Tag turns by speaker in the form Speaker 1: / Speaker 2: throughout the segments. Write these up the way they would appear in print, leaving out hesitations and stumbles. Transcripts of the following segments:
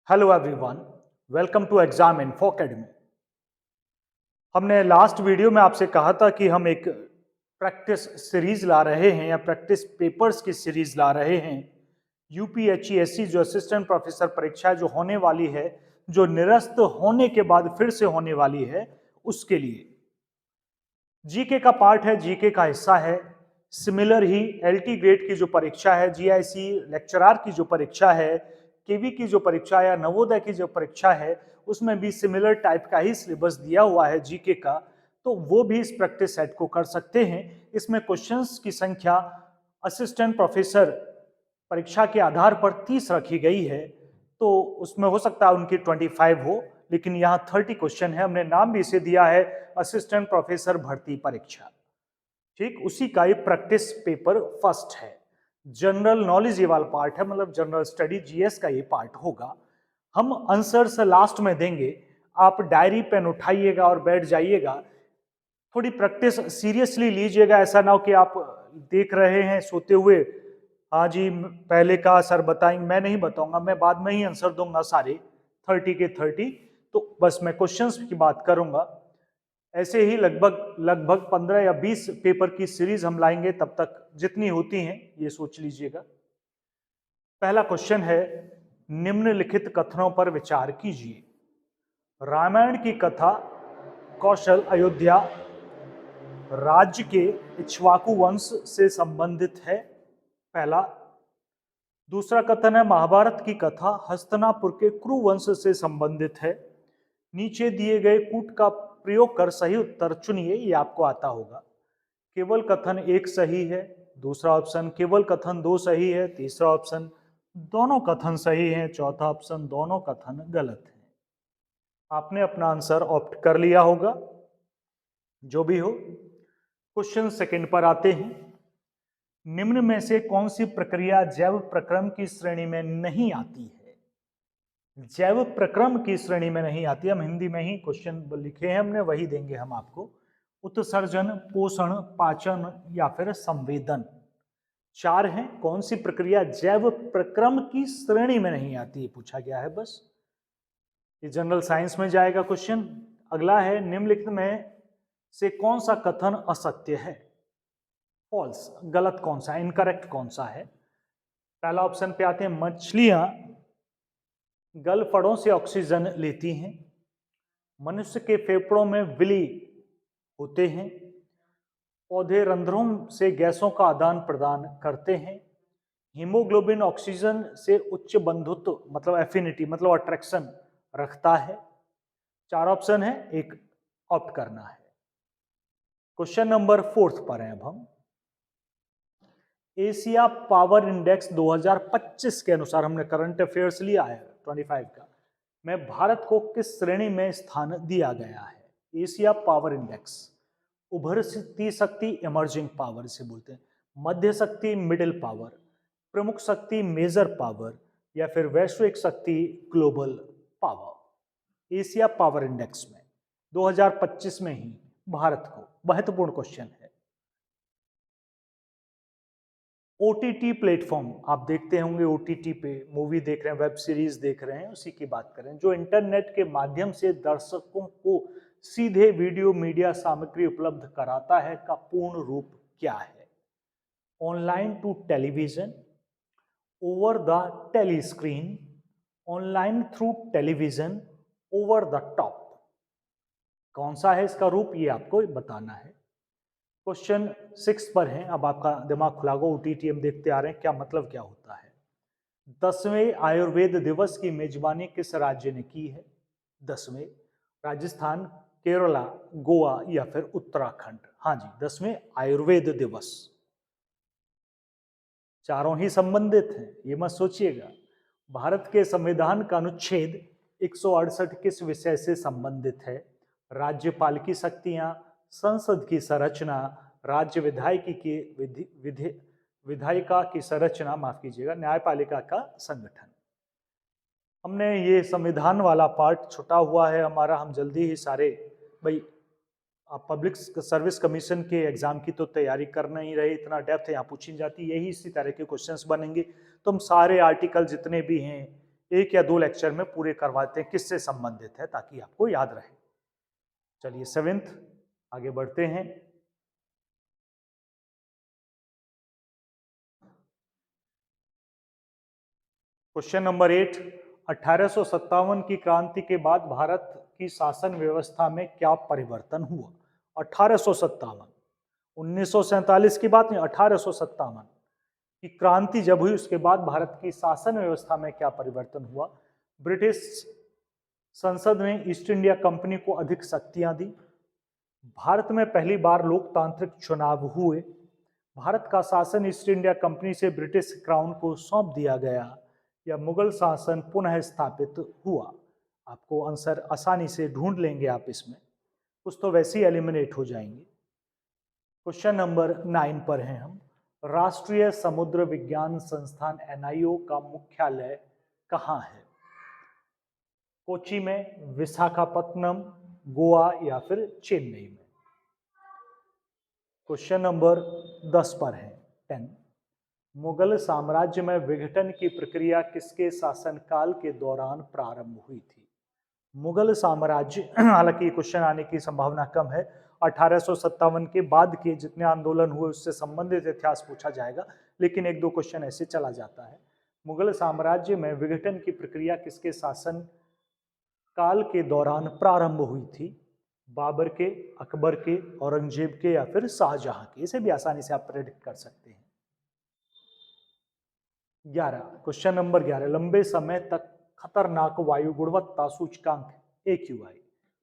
Speaker 1: Hello everyone, welcome to exam info academy. हमने last video में आपसे कहा था कि हम एक प्रैक्टिस सीरीज ला रहे हैं या प्रैक्टिस पेपर्स की सीरीज ला रहे हैं। यूपीएचईएससी जो असिस्टेंट प्रोफेसर परीक्षा जो होने वाली है, जो निरस्त होने के बाद फिर से होने वाली है, उसके लिए जीके का पार्ट है, जीके का हिस्सा है। सिमिलर ही एलटी ग्रेड की जो परीक्षा है, जीआईसी लेक्चरार की जो परीक्षा है, केवी की जो परीक्षा है या नवोदय की जो परीक्षा है, उसमें भी सिमिलर टाइप का ही सिलेबस दिया हुआ है जीके का, तो वो भी इस प्रैक्टिस सेट को कर सकते हैं। इसमें क्वेश्चंस की संख्या असिस्टेंट प्रोफेसर परीक्षा के आधार पर 30 रखी गई है, तो उसमें हो सकता है उनकी 25 हो, लेकिन यहाँ 30 क्वेश्चन है। हमने नाम भी इसे दिया है असिस्टेंट प्रोफेसर भर्ती परीक्षा। ठीक उसी का ही प्रैक्टिस पेपर फर्स्ट है। जनरल नॉलेज ये वाला पार्ट है, मतलब जनरल स्टडी जीएस का ये पार्ट होगा। हम आंसर्स लास्ट में देंगे, आप डायरी पेन उठाइएगा और बैठ जाइएगा। थोड़ी प्रैक्टिस सीरियसली लीजिएगा, ऐसा ना हो कि आप देख रहे हैं सोते हुए, हाँ जी पहले का सर बताएंगे। मैं नहीं बताऊंगा, मैं बाद में ही आंसर दूंगा सारे 30 के 30। तो बस मैं क्वेश्चंस की बात करूंगा। ऐसे ही लगभग 15 या 20 पेपर की सीरीज हम लाएंगे, तब तक जितनी होती हैं ये सोच लीजिएगा। पहला क्वेश्चन है, निम्नलिखित कथनों पर विचार कीजिए। रामायण की कथा कौशल अयोध्या राज्य के इक्ष्वाकु वंश से संबंधित है, पहला। दूसरा कथन है, महाभारत की कथा हस्तिनापुर के कुरु वंश से संबंधित है। नीचे दिए गए कूट का प्रयोग कर सही उत्तर चुनिए, ये आपको आता होगा। केवल कथन एक सही है, दूसरा ऑप्शन केवल कथन दो सही है, तीसरा ऑप्शन दोनों कथन सही है, चौथा ऑप्शन दोनों कथन गलत है। आपने अपना आंसर ऑप्ट कर लिया होगा। जो भी हो, क्वेश्चन सेकंड पर आते हैं। निम्न में से कौन सी प्रक्रिया जैव प्रक्रम की श्रेणी में नहीं आती है? जैव प्रक्रम की श्रेणी में नहीं आती। हम हिंदी में ही क्वेश्चन लिखे हैं, हमने वही देंगे हम आपको। उत्सर्जन, पोषण, पाचन या फिर संवेदन, चार हैं। कौन सी प्रक्रिया जैव प्रक्रम की श्रेणी में नहीं आती, पूछा गया है। बस ये जनरल साइंस में जाएगा क्वेश्चन। अगला है, निम्नलिखित में से कौन सा कथन असत्य है? फॉल्स, गलत कौन सा है, इनकरेक्ट कौन सा है? पहला ऑप्शन पे आते हैं, मछलियां गलफड़ों से ऑक्सीजन लेती हैं, मनुष्य के फेफड़ों में विली होते हैं, पौधे रंध्रों से गैसों का आदान प्रदान करते हैं, हीमोग्लोबिन ऑक्सीजन से उच्च बंधुत्व मतलब एफिनिटी मतलब अट्रैक्शन रखता है। चार ऑप्शन है, एक ऑप्ट करना है। क्वेश्चन नंबर 4 पर है अब हम। एशिया पावर इंडेक्स 2025 के अनुसार, हमने करंट अफेयर्स लिया है 25 का, में भारत को किस श्रेणी में स्थान दिया गया है? एशिया पावर इंडेक्स, उभरती शक्ति इमर्जिंग पावर इसे बोलते हैं, मध्य शक्ति मिडिल पावर, प्रमुख शक्ति मेजर पावर, या फिर वैश्विक शक्ति global power. Asia power index में 2025 में ही भारत को, महत्वपूर्ण क्वेश्चन है। ओटीटी प्लेटफॉर्म आप देखते होंगे, ओटीटी पे मूवी देख रहे हैं, वेब सीरीज देख रहे हैं, उसी की बात करें, जो इंटरनेट के माध्यम से दर्शकों को सीधे वीडियो मीडिया सामग्री उपलब्ध कराता है, का पूर्ण रूप क्या है? Online to television, over the telescreen, online through television, over the top. कौन सा है इसका रूप, ये आपको बताना है। क्वेश्चन 6 पर है, अब आपका दिमाग खुला होगा। ओटीटी हम देखते आ रहे हैं, क्या मतलब क्या होता है। 10वें आयुर्वेद दिवस की मेजबानी किस राज्य ने की है? 10वें, राजस्थान, केरला, गोवा या फिर उत्तराखंड? हाँ जी, 10वें आयुर्वेद दिवस। चारों ही संबंधित हैं, ये मत सोचिएगा। भारत के संविधान का अनुच्छेद 168 किस विषय से संबंधित है? राज्यपाल की शक्तियां, संसद की संरचना, राज्य विधायिकी की विधायिका की संरचना, माफ कीजिएगा, न्यायपालिका का संगठन। हमने ये संविधान वाला पार्ट छुटा हुआ है हमारा, हम जल्दी ही सारे, भाई पब्लिक सर्विस कमीशन के एग्जाम की तो तैयारी कर नहीं रहे, इतना डेप्थ यहाँ पूछी जाती, यही इसी तरह के क्वेश्चंस बनेंगे। तो हम सारे आर्टिकल जितने भी हैं 1 या 2 लेक्चर में पूरे करवाते हैं किससे संबंधित है, ताकि आपको याद रहे। चलिए 7th आगे बढ़ते हैं। क्वेश्चन नंबर 8, 1857 की क्रांति के बाद भारत की शासन व्यवस्था में क्या परिवर्तन हुआ? 1857, 1947 की बात नहीं, 1857 की क्रांति जब हुई उसके बाद भारत की शासन व्यवस्था में क्या परिवर्तन हुआ? ब्रिटिश संसद ने ईस्ट इंडिया कंपनी को अधिक शक्तियां दी। भारत में पहली बार लोकतांत्रिक चुनाव हुए। भारत का शासन ईस्ट इंडिया कंपनी से ब्रिटिश क्राउन को सौंप दिया गया, या मुगल शासन पुनः स्थापित हुआ। आपको आंसर आसानी से ढूंढ लेंगे आप इसमें, कुछ तो वैसे ही एलिमिनेट हो जाएंगे। क्वेश्चन नंबर 9 पर हैं हम। राष्ट्रीय समुद्र विज्ञान संस्थान NIO का मुख्यालय कहाँ है? कोची में, विशाखापत्तनम, गोवा या फिर चेन्नई में? क्वेश्चन नंबर 10 पर है 10। मुगल साम्राज्य में विघटन की प्रक्रिया किसके शासनकाल के दौरान प्रारंभ हुई थी? मुगल साम्राज्य, हालांकि क्वेश्चन आने की संभावना कम है, 1857 के बाद के जितने आंदोलन हुए उससे संबंधित इतिहास पूछा जाएगा, लेकिन 1-2 क्वेश्चन ऐसे चला जाता है। मुगल साम्राज्य में विघटन की प्रक्रिया किसके शासन काल के दौरान प्रारंभ हुई थी? बाबर के, अकबर के, औरंगजेब के या फिर शाहजहां के? इसे भी आसानी से आप प्रेडिक्ट कर सकते हैं। 11, क्वेश्चन नंबर 11, लंबे समय तक खतरनाक वायु गुणवत्ता सूचकांक AQI,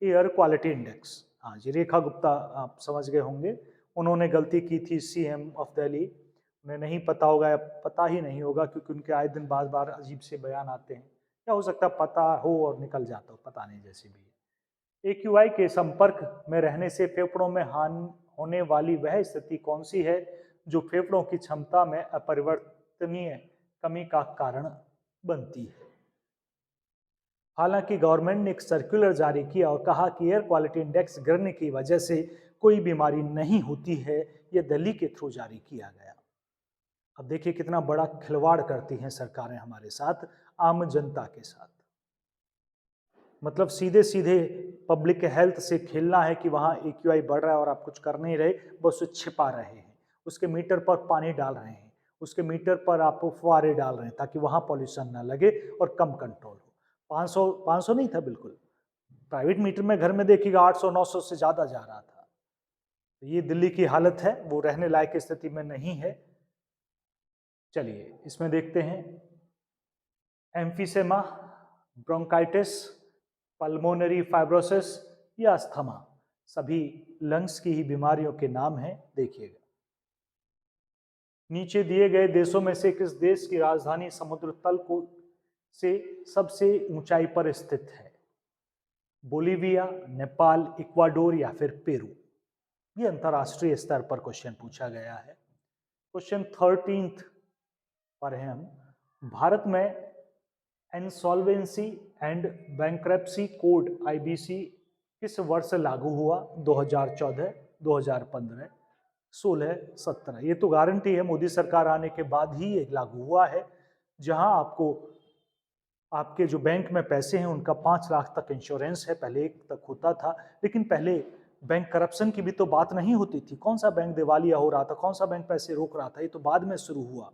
Speaker 1: एयर क्वालिटी इंडेक्स। हाँ जी, रेखा गुप्ता आप समझ गए होंगे, उन्होंने गलती की थी, CM ऑफ दिल्ली। उन्हें नहीं पता होगा या पता ही नहीं होगा, क्योंकि उनके आए दिन बार बार अजीब से बयान आते हैं, या हो सकता है पता हो और निकल जाता हो, पता नहीं, जैसे भी है। AQI के संपर्क में रहने से फेफड़ों में हानि होने वाली वह स्थिति कौन सी है जो फेफड़ों की क्षमता में अपरिवर्तनीय कमी का कारण बनती है? हालांकि गवर्नमेंट ने एक सर्कुलर जारी किया और कहा कि एयर क्वालिटी इंडेक्स गिरने की वजह से कोई बीमारी नहीं होती है, यह दिल्ली के थ्रू जारी किया गया। अब देखिए कितना बड़ा खिलवाड़ करती हैं सरकारें हमारे साथ, आम जनता के साथ। मतलब सीधे सीधे पब्लिक हेल्थ से खेलना है कि वहाँ AQI बढ़ रहा है और आप कुछ कर नहीं रहे, बस उसे छिपा रहे हैं। उसके मीटर पर पानी डाल रहे हैं, उसके मीटर पर आप फुहारे डाल रहे हैं, ताकि वहाँ पॉल्यूशन ना लगे और कम कंट्रोल हो। 500 नहीं था बिल्कुल, प्राइवेट मीटर में घर में देखिएगा 800-900 से ज़्यादा जा रहा था। तो ये दिल्ली की हालत है, वो रहने लायक स्थिति में नहीं है। चलिए इसमें देखते हैं, एम्फीसेमा, ब्रोंकाइटिस, पल्मोनरी फाइब्रोसिस या अस्थमा, सभी लंग्स की ही बीमारियों के नाम हैं। देखिएगा, नीचे दिए गए देशों में से किस देश की राजधानी समुद्र तल को से सबसे ऊंचाई पर स्थित है? बोलीविया, नेपाल, इक्वाडोर या फिर पेरू? ये अंतरराष्ट्रीय स्तर पर क्वेश्चन पूछा गया है। क्वेश्चन 13 पर है हम। भारत में insolvency and bankruptcy code IBC किस वर्ष लागू हुआ? 2014, 2015, 16, 17? ये तो गारंटी है मोदी सरकार आने के बाद ही ये लागू हुआ है, जहां आपको आपके जो बैंक में पैसे हैं उनका 5 लाख तक इंश्योरेंस है। पहले 1 तक होता था, लेकिन पहले बैंक करप्शन की भी तो बात नहीं होती थी। कौन सा बैंक दिवालिया हो रहा था, कौन सा बैंक पैसे रोक रहा था, ये तो बाद में शुरू हुआ,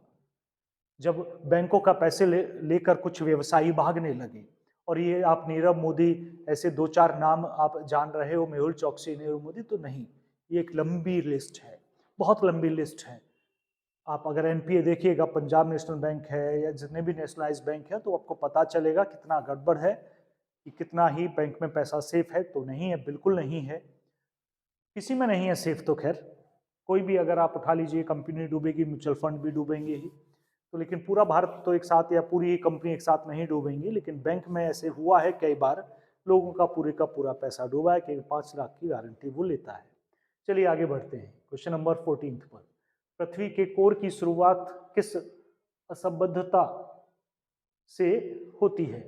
Speaker 1: जब बैंकों का पैसे लेकर कुछ व्यवसायी भागने लगे। और ये आप नीरव मोदी ऐसे 2-4 नाम आप जान रहे हो, मेहुल चौकसी, नीरव मोदी, तो नहीं, ये एक लंबी लिस्ट है, बहुत लंबी लिस्ट है। आप अगर NPA देखिएगा, पंजाब नेशनल बैंक है या जितने भी नेशनलाइज बैंक है, तो आपको पता चलेगा कितना गड़बड़ है, कि कितना ही बैंक में पैसा सेफ है। तो नहीं है, बिल्कुल नहीं है, किसी में नहीं है सेफ। तो खैर कोई भी अगर आप उठा लीजिए, कंपनी डूबेगी, म्यूचुअल फंड भी डूबेंगे ही, तो लेकिन पूरा भारत तो एक साथ या पूरी ही कंपनी एक साथ नहीं डूबेंगी। लेकिन बैंक में ऐसे हुआ है कई बार, लोगों का पूरे का पूरा पैसा डूबा है, कि 5 लाख की गारंटी वो लेता है। चलिए आगे बढ़ते हैं, क्वेश्चन नंबर 14 पर। पृथ्वी के कोर की शुरुआत किस असंबद्धता से होती है?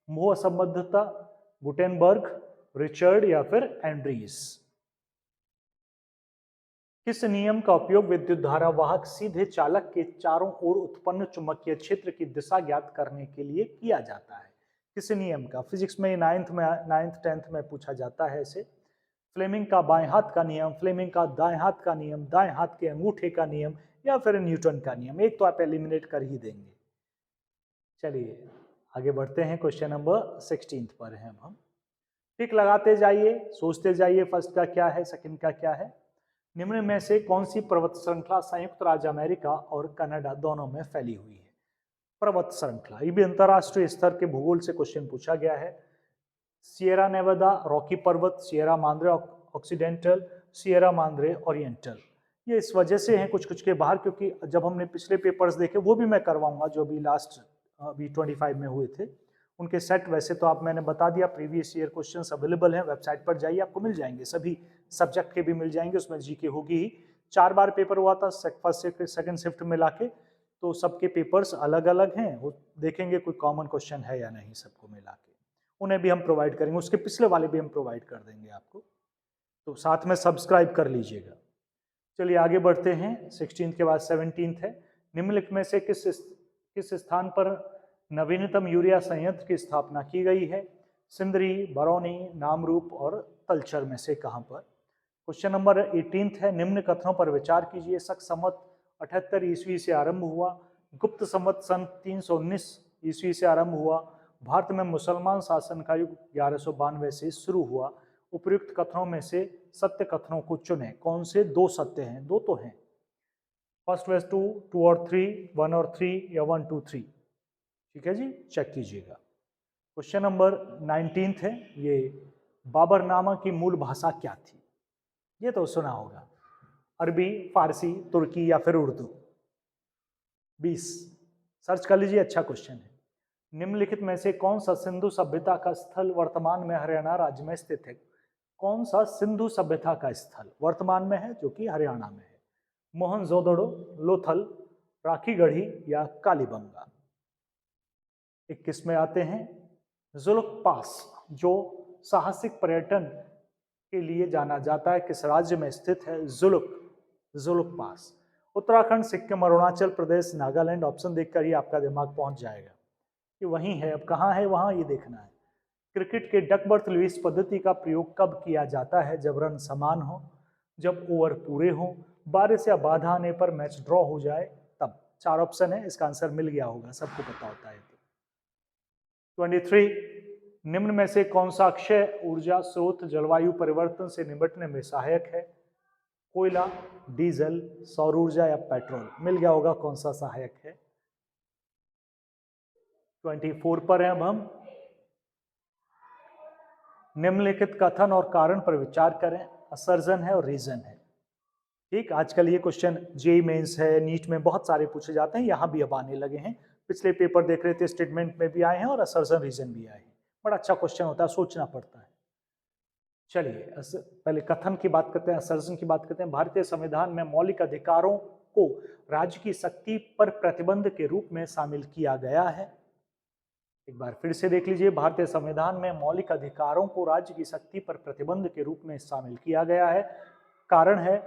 Speaker 1: मोह असंबद्धता, गुटेनबर्ग, रिचर्ड या फिर एंड्रीज? किस नियम का उपयोग विद्युत धारा वाहक सीधे चालक के चारों ओर उत्पन्न चुंबकीय क्षेत्र की दिशा ज्ञात करने के लिए किया जाता है? किस नियम का? फिजिक्स में नाइन्थ टेंथ में पूछा जाता है इसे। फ्लेमिंग का बाएं हाथ का नियम, फ्लेमिंग का दाएं हाथ का नियम, दाएं हाथ के अंगूठे का नियम, या फिर न्यूटन का नियम। एक तो आप एलिमिनेट कर ही देंगे। चलिए आगे बढ़ते हैं, क्वेश्चन नंबर 16 पर हैं हम। टिक लगाते जाइए, सोचते जाइए फर्स्ट का क्या है, सेकंड का क्या है। निम्न में से कौन सी पर्वत श्रृंखला संयुक्त राज्य अमेरिका और कनाडा दोनों में फैली हुई है? पर्वत श्रृंखला, ये भी अंतरराष्ट्रीय स्तर के भूगोल से क्वेश्चन पूछा गया है। सियरा नेवादा रॉकी पर्वत, Sierra Mandrem occidental, Sierra Mandrem oriental. ये इस वजह से हैं कुछ कुछ के बाहर, क्योंकि जब हमने पिछले पेपर्स देखे, वो भी मैं करवाऊंगा जो अभी लास्ट अभी 25 में हुए थे, उनके सेट वैसे तो आप मैंने बता दिया, प्रीवियस ईयर क्वेश्चंस अवेलेबल हैं, वेबसाइट पर जाइए आपको मिल जाएंगे, सभी सब्जेक्ट के भी मिल जाएंगे, उसमें जीके होगी ही। 4 बार पेपर हुआ था फर्स्ट सेकंड शिफ्ट मिला के, तो सबके पेपर्स अलग अलग हैं, वो देखेंगे कोई कॉमन क्वेश्चन है या नहीं सबको मिला के, उन्हें भी हम प्रोवाइड करेंगे, उसके पिछले वाले भी हम प्रोवाइड कर देंगे आपको, तो साथ में सब्सक्राइब कर लीजिएगा। चलिए आगे बढ़ते हैं, 16 के बाद 17 है। निम्नलिखित में से किस स्थान पर नवीनतम यूरिया संयंत्र की स्थापना की गई है? सिंदरी, बरौनी, नामरूप और तलचर में से कहां पर? क्वेश्चन नंबर 18 है। निम्न कथनों पर विचार कीजिए। शक संवत 78 ईस्वी से आरंभ हुआ, गुप्त संवत सन 319 ईस्वी से आरंभ हुआ, भारत में मुसलमान शासन का युग 1192 से शुरू हुआ। उपयुक्त कथनों में से सत्य कथनों को चुनें। कौन से 2 सत्य हैं? 2 तो हैं। फर्स्ट वेस 2, 2 और 3, 1 और 3, या 1 2 3? ठीक है जी, चेक कीजिएगा। क्वेश्चन नंबर 19 है। ये बाबरनामा की मूल भाषा क्या थी? ये तो सुना होगा, अरबी, फारसी, तुर्की या फिर उर्दू। 20 सर्च कर लीजिए, अच्छा क्वेश्चन है। निम्नलिखित में से कौन सा सिंधु सभ्यता का स्थल वर्तमान में हरियाणा राज्य में स्थित है? कौन सा सिंधु सभ्यता का स्थल वर्तमान में है जो कि हरियाणा में है? मोहनजोदड़ो, लोथल, राखीगढ़ी या कालीबंगा? 21 में आते हैं। जुल्क पास जो साहसिक पर्यटन के लिए जाना जाता है, किस राज्य में स्थित है? जुल्क पास। उत्तराखंड, सिक्किम, अरुणाचल प्रदेश, नागालैंड। ऑप्शन देखकर ही आपका दिमाग पहुंच जाएगा कि वहीं है। अब कहाँ है वहां, ये देखना है। क्रिकेट के डकवर्थ लुईस पद्धति का प्रयोग कब किया जाता है? जब रन समान हो, जब ओवर पूरे हो, बारिश या बाधा आने पर मैच ड्रॉ हो जाए तब। 4 ऑप्शन है, इसका आंसर मिल गया होगा, सबको पता होता है। 23 निम्न में से कौन सा अक्षय ऊर्जा स्रोत जलवायु परिवर्तन से निपटने में सहायक है? कोयला, डीजल, सौर ऊर्जा या पेट्रोल? मिल गया होगा कौन सा सहायक है। 24 पर है अब हम। निम्नलिखित कथन और कारण पर विचार करें। असर्जन है और रीजन है। ठीक, आजकल ये क्वेश्चन जेईई मेंस है, नीट में बहुत सारे पूछे जाते हैं, यहाँ भी अब आने लगे हैं। पिछले पेपर देख रहे थे, स्टेटमेंट में भी आए हैं और असर्जन रीजन भी आए हैं। बड़ा अच्छा क्वेश्चन होता है, सोचना पड़ता है। चलिए पहले कथन की बात करते हैं, असर्जन की बात करते हैं। भारतीय संविधान में मौलिक अधिकारों को राज्य की शक्ति पर प्रतिबंध के रूप में शामिल किया गया है। एक बार फिर से देख लीजिए, भारतीय संविधान में मौलिक अधिकारों को राज्य की शक्ति पर प्रतिबंध के रूप में शामिल किया गया है। कारण है,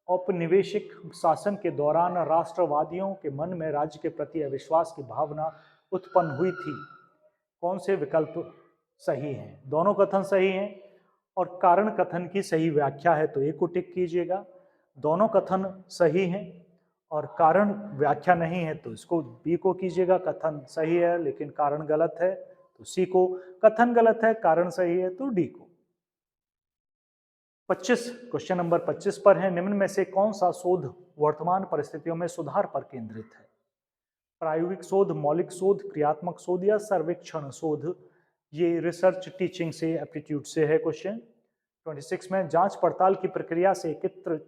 Speaker 1: औपनिवेशिक शासन के दौरान राष्ट्रवादियों के मन में राज्य के प्रति अविश्वास की भावना उत्पन्न हुई थी। कौन से विकल्प सही हैं? दोनों कथन सही हैं, और कारण कथन की सही व्याख्या है तो ए को टिक कीजिएगा। दोनों कथन सही हैं और कारण व्याख्या नहीं है तो इसको बी को कीजिएगा। कथन सही है लेकिन कारण गलत है तो सी को, कथन गलत है कारण सही है तो डी को। 25 क्वेश्चन नंबर 25 पर है। निम्न में से कौन सा शोध वर्तमान परिस्थितियों में सुधार पर केंद्रित है? प्रायोगिक शोध, मौलिक शोध, क्रियात्मक शोध या सर्वेक्षण शोध? ये रिसर्च टीचिंग से, एप्टीट्यूड से है क्वेश्चन। 26 में जांच पड़ताल की प्रक्रिया से एकत्रित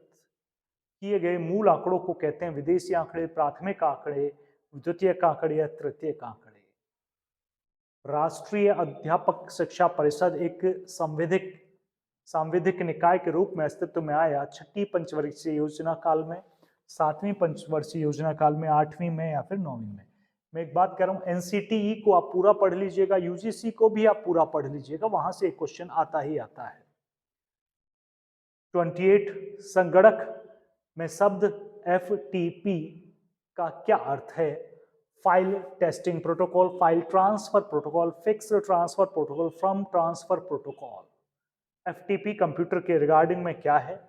Speaker 1: किए गए मूल आंकड़ों को कहते हैं विदेशी आंकड़े, प्राथमिक आंकड़े, द्वितीयक आंकड़े या तृतीयक आंकड़े? राष्ट्रीय अध्यापक शिक्षा परिषद एक सांविधिक निकाय के रूप में अस्तित्व में आया 6ठी पंचवर्षीय योजना काल में, 7वीं पंचवर्षीय योजना काल में, 8वीं में या फिर 9वीं में? मैं एक बात कह रहा हूं, एनसीटीई को आप पूरा पढ़ लीजिएगा, यूजीसी को भी आप पूरा पढ़ लीजिएगा, वहां से एक क्वेश्चन आता ही आता है। 28 संगणक में शब्द FTP का क्या अर्थ है? File testing protocol, file transfer protocol, fixed transfer protocol, from transfer protocol. FTP computer के रिगार्डिंग में क्या है?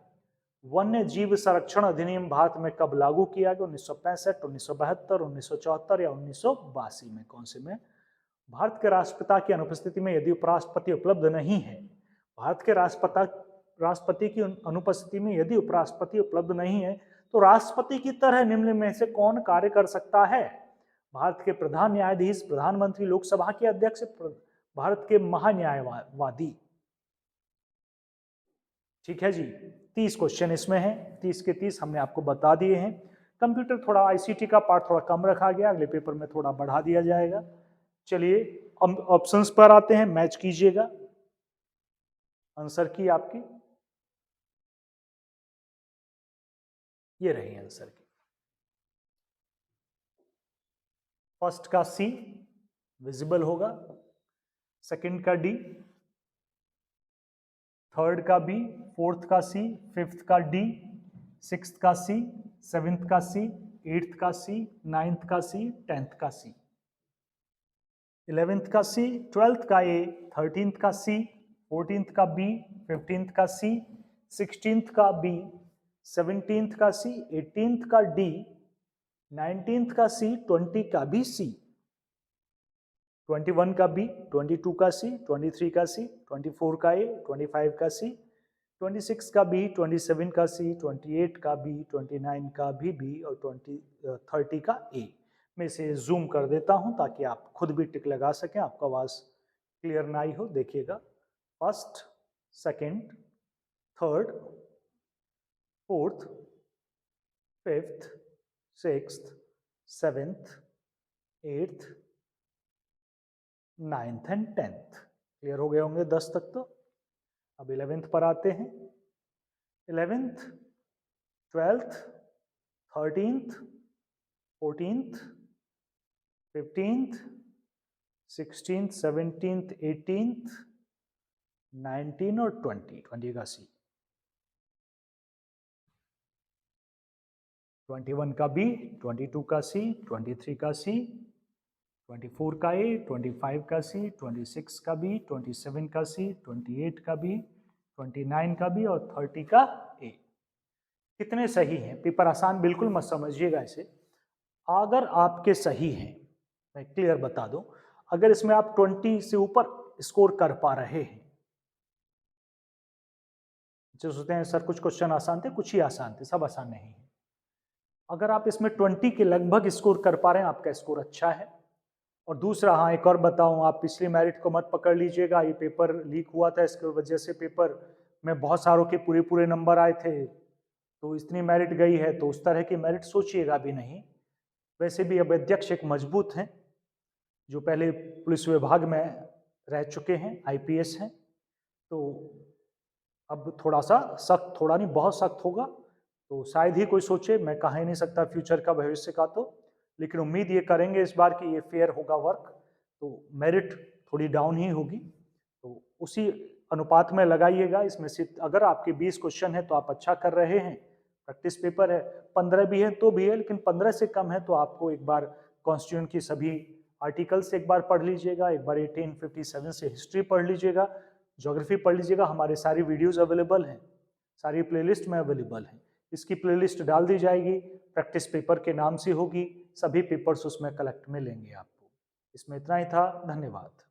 Speaker 1: वन्य जीव संरक्षण अधिनियम भारत में कब लागू किया गया? 1965, 1972, 1974 या 1982 में? कौन से में? भारत के राष्ट्रपिता की अनुपस्थिति में यदि उपराष्ट्रपति उपलब्ध नहीं है, भारत के राष्ट्रपति की अनुपस्थिति में यदि उपराष्ट्रपति उपलब्ध नहीं है, तो राष्ट्रपति की तरह निम्न में से कौन कार्य कर सकता है? भारत के प्रधान न्यायाधीश, प्रधानमंत्री, लोकसभा के अध्यक्ष, भारत के महान्यायवादी। ठीक है जी, 30 क्वेश्चन इसमें है, 30 के 30 हमने आपको बता दिए हैं। कंप्यूटर थोड़ा ICT का पार्ट थोड़ा कम रखा गया, अगले पेपर में थोड़ा बढ़ा दिया जाएगा। चलिए हम ऑप्शंस पर आते हैं, मैच कीजिएगा आंसर की आपकी। ये रही आंसर की। फर्स्ट का C विजिबल होगा, सेकंड का D, थर्ड का B, फोर्थ का C, फिफ्थ का D, सिक्स्थ का C, सेवेंथ का C, एट्थ का C, नाइन्थ का C, 10th का C, 11th का C, 12th का A, 13th का C, 14th का B, 15th का C, 16th का B, 17th का C, 18th का D, 19th का C, 20 का भी C, 21 का B, 22 का C, 23 का C, 24 का A, 25 का C, 26 का B, 27 का C, 28 का B, 29 का भी B और 30 का A। मैं इसे जूम कर देता हूं ताकि आप खुद भी टिक लगा सकें, आपका आवाज क्लियर ना आई हो। देखिएगा, first, second, third, fourth, fifth, sixth, seventh, eighth, ninth and 10th। Clear हो गए होंगे 10 तक तो। अब 11th पर आते हैं। 11th, 12th, 13th, 14th, 15th, 16th, 17th, 18th, 19 और 20 का C, 21 का B, 22 का C, 23 का C, 24 का A, 25 का C, 26 का B, 27 का C, 28 का B, 29 का B और 30 का A। कितने सही हैं? पेपर आसान बिल्कुल मत समझिएगा इसे। अगर आपके सही हैं, मैं क्लियर बता दूं, अगर इसमें आप 20 से ऊपर स्कोर कर पा रहे हैं, जो सोचते हैं सर कुछ क्वेश्चन आसान थे, कुछ ही आसान थे, सब आसान नहीं है। अगर आप इसमें 20 के लगभग स्कोर कर पा रहे हैं, आपका स्कोर अच्छा है। और दूसरा, हाँ एक और बताऊं, आप पिछली मेरिट को मत पकड़ लीजिएगा, ये पेपर लीक हुआ था, इसकी वजह से पेपर में बहुत सारों के पूरे पूरे नंबर आए थे, तो इतनी मेरिट गई है, तो उस तरह की मेरिट सोचिएगा भी नहीं। वैसे भी अब अध्यक्ष एक मजबूत हैं, जो पहले पुलिस विभाग में रह चुके हैं, IPS हैं, तो अब थोड़ा सा सख्त, थोड़ा नहीं बहुत सख्त होगा, तो शायद ही कोई सोचे, मैं कह ही नहीं सकता फ्यूचर का, भविष्य का, तो लेकिन उम्मीद ये करेंगे इस बार कि ये फेयर होगा वर्क, तो मेरिट थोड़ी डाउन ही होगी, तो उसी अनुपात में लगाइएगा। इसमें से अगर आपके 20 क्वेश्चन है तो आप अच्छा कर रहे हैं, प्रैक्टिस पेपर है, 15 भी है तो भी है, लेकिन 15 से कम है तो आपको एक बार कॉन्स्टिट्यूशन की सभी आर्टिकल्स एक बार पढ़ लीजिएगा, एक बार 1857 से हिस्ट्री पढ़ लीजिएगा, ज्योग्राफी पढ़ लीजिएगा। हमारे सारी वीडियोस अवेलेबल हैं, सारी प्लेलिस्ट में अवेलेबल हैं। इसकी प्लेलिस्ट डाल दी जाएगी, प्रैक्टिस पेपर के नाम से होगी, सभी पेपर्स उसमें कलेक्ट में लेंगे आपको। इसमें इतना ही था, धन्यवाद।